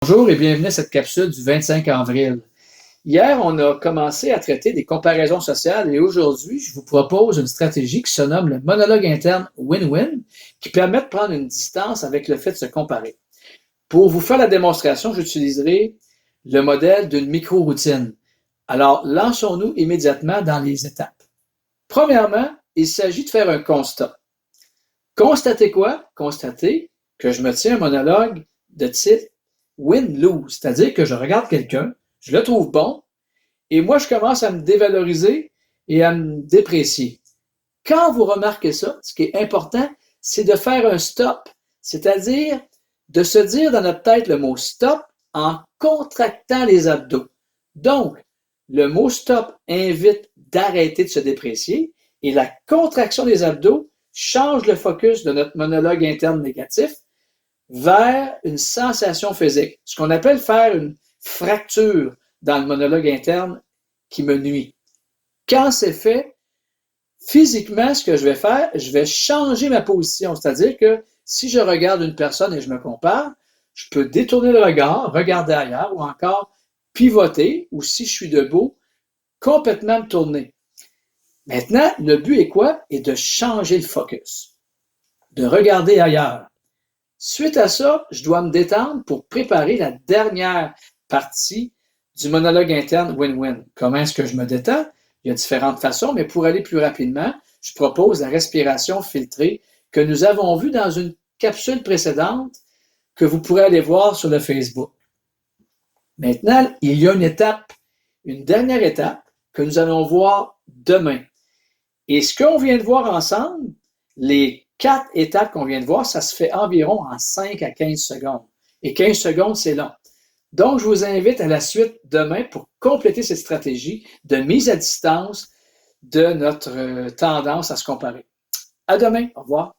Bonjour et bienvenue à cette capsule du 25 avril. Hier, on a commencé à traiter des comparaisons sociales et aujourd'hui, je vous propose une stratégie qui se nomme le monologue interne win-win qui permet de prendre une distance avec le fait de se comparer. Pour vous faire la démonstration, j'utiliserai le modèle d'une micro-routine. Alors, lançons-nous immédiatement dans les étapes. Premièrement, il s'agit de faire un constat. Constatez quoi? Constatez que je me tiens un monologue de type win-lose, c'est-à-dire que je regarde quelqu'un, je le trouve bon, et moi, je commence à me dévaloriser et à me déprécier. Quand vous remarquez ça, ce qui est important, c'est de faire un stop, c'est-à-dire de se dire dans notre tête le mot stop en contractant les abdos. Donc, le mot stop invite d'arrêter de se déprécier et la contraction des abdos change le focus de notre monologue interne négatif vers une sensation physique, ce qu'on appelle faire une fracture dans le monologue interne qui me nuit. Quand c'est fait, physiquement, ce que je vais faire, je vais changer ma position, c'est-à-dire que si je regarde une personne et je me compare, je peux détourner le regard, regarder ailleurs ou encore pivoter, ou si je suis debout, complètement me tourner. Maintenant, le but est quoi? Est de changer le focus, de regarder ailleurs. Suite à ça, je dois me détendre pour préparer la dernière partie du monologue interne win-win. Comment est-ce que je me détends? Il y a différentes façons, mais pour aller plus rapidement, je propose la respiration filtrée que nous avons vue dans une capsule précédente que vous pourrez aller voir sur le Facebook. Maintenant, il y a une dernière étape que nous allons voir demain. Et ce qu'on vient de voir ensemble, les 4 étapes qu'on vient de voir, ça se fait environ en 5 à 15 secondes. Et 15 secondes, c'est long. Donc, je vous invite à la suite demain pour compléter cette stratégie de mise à distance de notre tendance à se comparer. À demain. Au revoir.